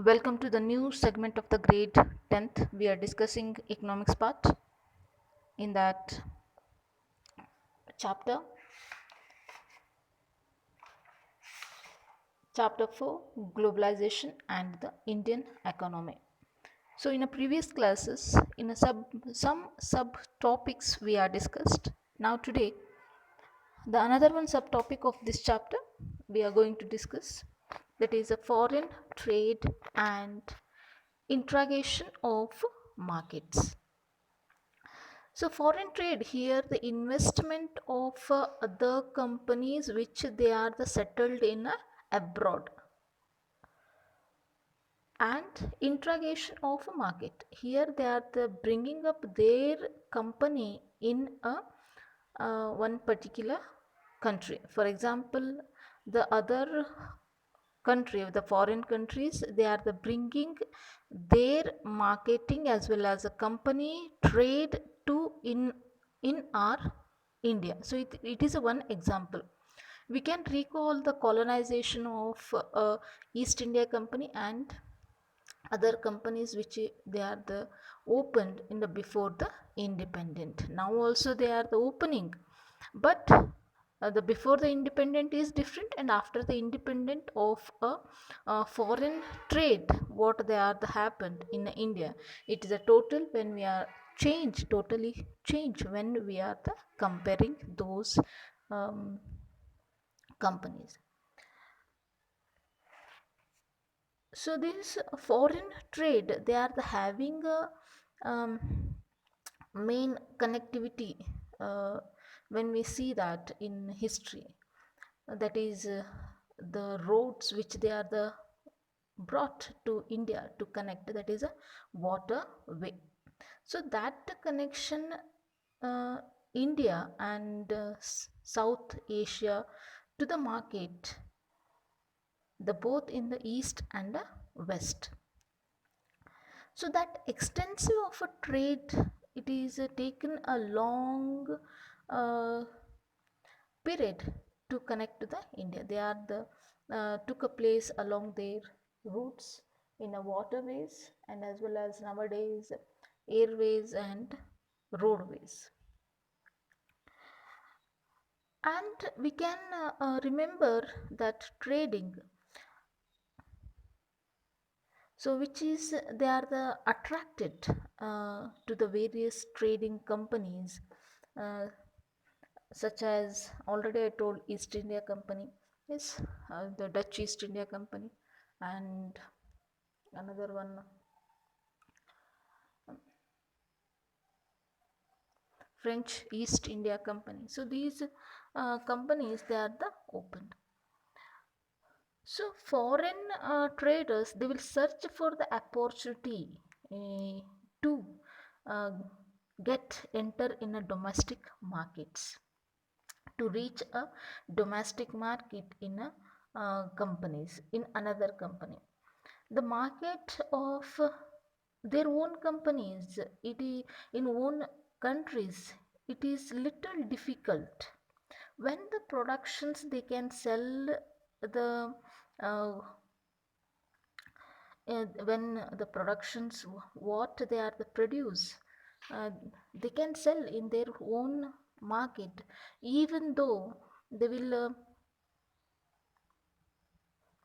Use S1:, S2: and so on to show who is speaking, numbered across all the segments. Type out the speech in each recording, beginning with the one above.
S1: Welcome to the new segment of the grade 10th. We are discussing economics part. In that chapter, chapter 4, globalization and the Indian economy. So in a previous classes, in a some subtopics we are discussed. Now today, the another one subtopic of this chapter we are going to discuss, that is a foreign trade and integration of markets. So foreign trade here, the investment of other companies which they are the settled in abroad, and integration of a market. Here they are the bringing up their company in a one particular country. For example, the other country, the foreign countries, they are the bringing their marketing as well as a company trade to in our India. So it is a one example. We can recall the colonization of East India Company and other companies which they are the opened in the before the independent. Now also they are the opening, but the before the independent is different, and after the independent of a foreign trade what they are the happened in India, it is a total when we are totally change when we are the comparing those um, companies. So this foreign trade, they are the having a main connectivity, uh, when we see that in history, that is the roads which they are the brought to India to connect, that is a waterway. So that connection, uh, India and South Asia to the market, the both in the east and the west. So that extensive of a trade, it is taken a long uh, period to connect to the India. They are the took a place along their routes in a waterways, and as well as nowadays airways and roadways. And we can remember that trading, so which is they are the attracted to the various trading companies, uh, such as already I told East India Company, yes, the Dutch East India Company, and another one, French East India Company. So these companies, they are the opened. So foreign traders, they will search for the opportunity to uh, get enter in a domestic markets, to reach a domestic market in a companies in another company. The market of their own companies, in own countries, it is little difficult. When the productions they can sell the uh, when the productions what they are the produce, uh, they can sell in their own market, even though they will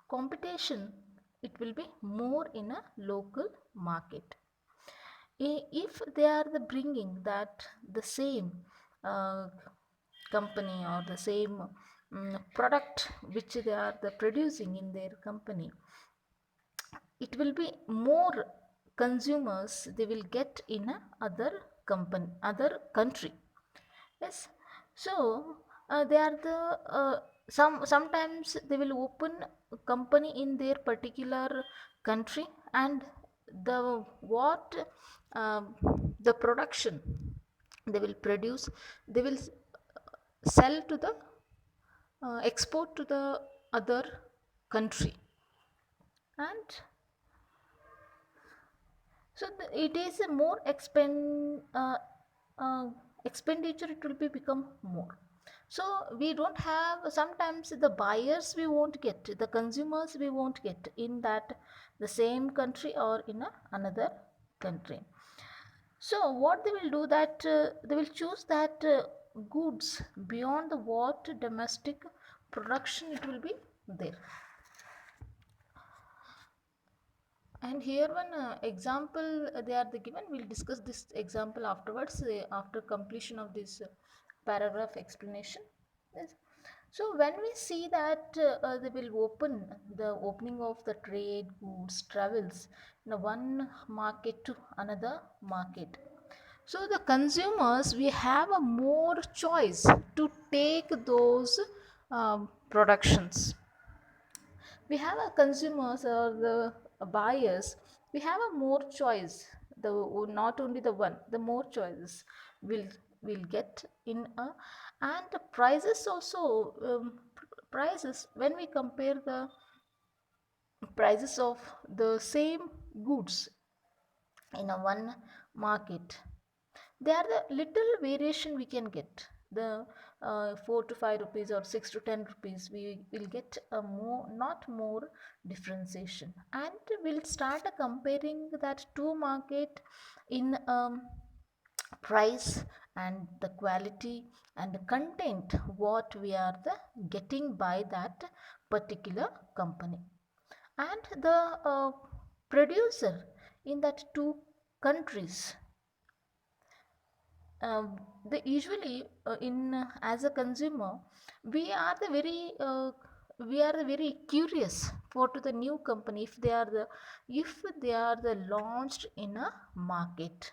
S1: competition, it will be more in a local market. If they are the bringing that the same uh, company or the same product which they are the producing in their company, it will be more consumers they will get in a other company, other country. Yes. So they are the sometimes they will open a company in their particular country, and the what the production they will produce, they will sell to the export to the other country. And so it is a more expenditure, it will be become more. So we don't have, sometimes the buyers we won't get, the consumers we won't get in that the same country or in another country. So what they will do that they will choose that goods beyond the what domestic production it will be there. And here one example they are the given. We'll discuss this example afterwards after completion of this paragraph explanation. Yes. So when we see that they will open the opening of the trade goods travels in one market to another market. So the consumers we have a more choice to take those productions. We have a consumers or the buyers, we have a more choice, the not only the one, the more choices will get in a, and the prices also, prices when we compare the prices of the same goods in a one market, there are the little variation we can get, the 4 to 5 rupees or 6 to 10 rupees we will get a more, not more differentiation, and we'll start comparing that two market in price and the quality and the content what we are the getting by that particular company, and the producer in that two countries, they usually in as a consumer we are the very we are very curious for to the new company if they are the, if they are the launched in a market,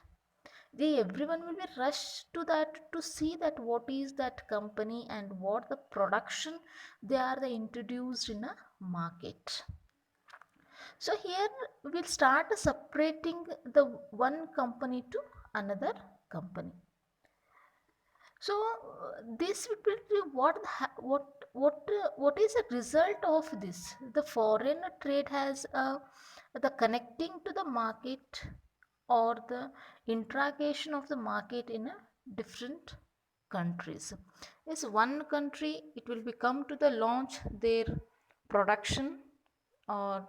S1: they everyone will be rushed to that to see that what is that company and what the production they are the introduced in a market. So here we'll start separating the one company to another company. So this will be what is the result of this? The foreign trade has the connecting to the market or the intragation of the market in a different countries. Is one country it will become to the launch their production, or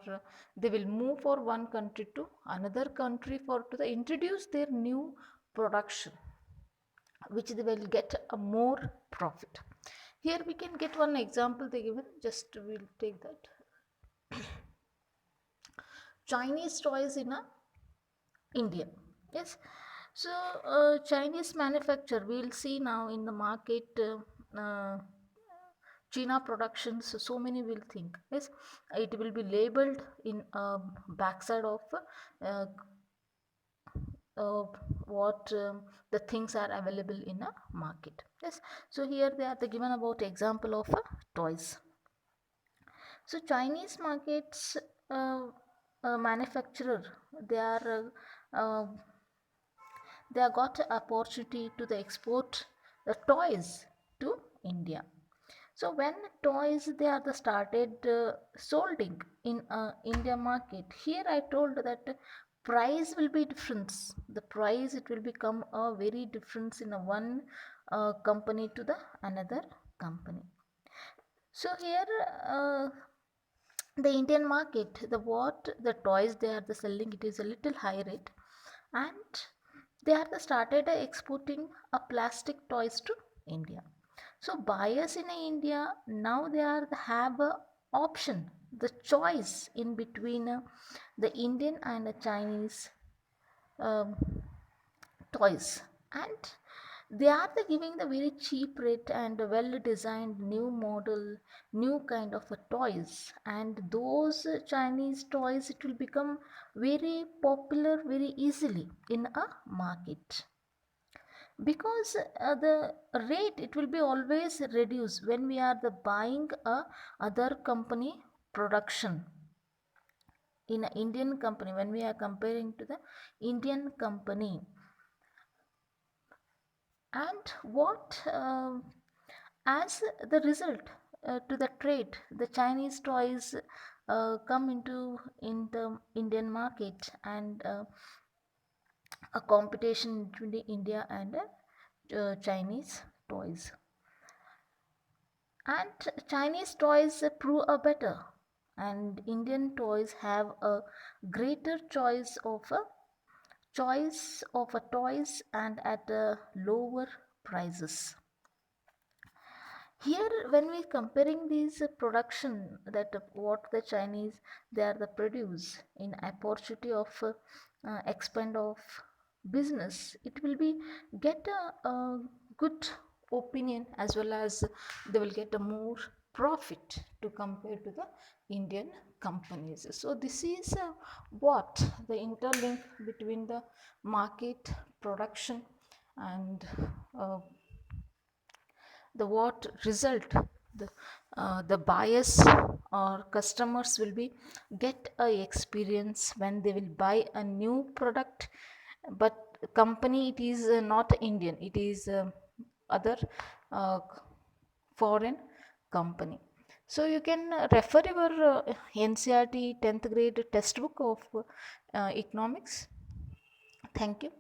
S1: they will move for one country to another country for to the introduce their new production, which they will get a more profit. Here we can get one example they given, just we'll take that. Chinese toys in a India. Yes. So Chinese manufacture we'll see now in the market, China productions, so many will think. Yes, it will be labeled in backside of uh, uh, what the things are available in a market. Yes, so here they are the given about example of toys. So Chinese markets uh, manufacturer they are they have got opportunity to the export the toys to India. So when toys they are the started solding in India market, here I told that price will be difference. The price it will become a very difference in a one company to the another company. So here the Indian market, the what the toys they are the selling it is a little high rate, and they are the started exporting a plastic toys to India. So buyers in India now they are the have a option, the choice in between the Indian and the Chinese um, toys, and they are the giving the very cheap rate and well designed new model, new kind of toys, and those Chinese toys it will become very popular very easily in a market, because the rate it will be always reduced when we are the buying a other company production in an Indian company, when we are comparing to the Indian company. And what as the result to the trade the Chinese toys come into in the Indian market, and a competition between the India and Chinese toys. And Chinese toys prove a better, and Indian toys have a greater choice of a toys and at a lower prices. Here when we comparing these production, that what the Chinese they are the produce in opportunity of expand of business, it will be get a good opinion, as well as they will get a more profit to compare to the Indian companies. So this is what the interlink between the market, production, and uh, the what result the buyers or customers will be get a experience when they will buy a new product. But company, it is not Indian, it is other uh, foreign company. So you can refer your NCERT 10th grade textbook of economics. Thank you.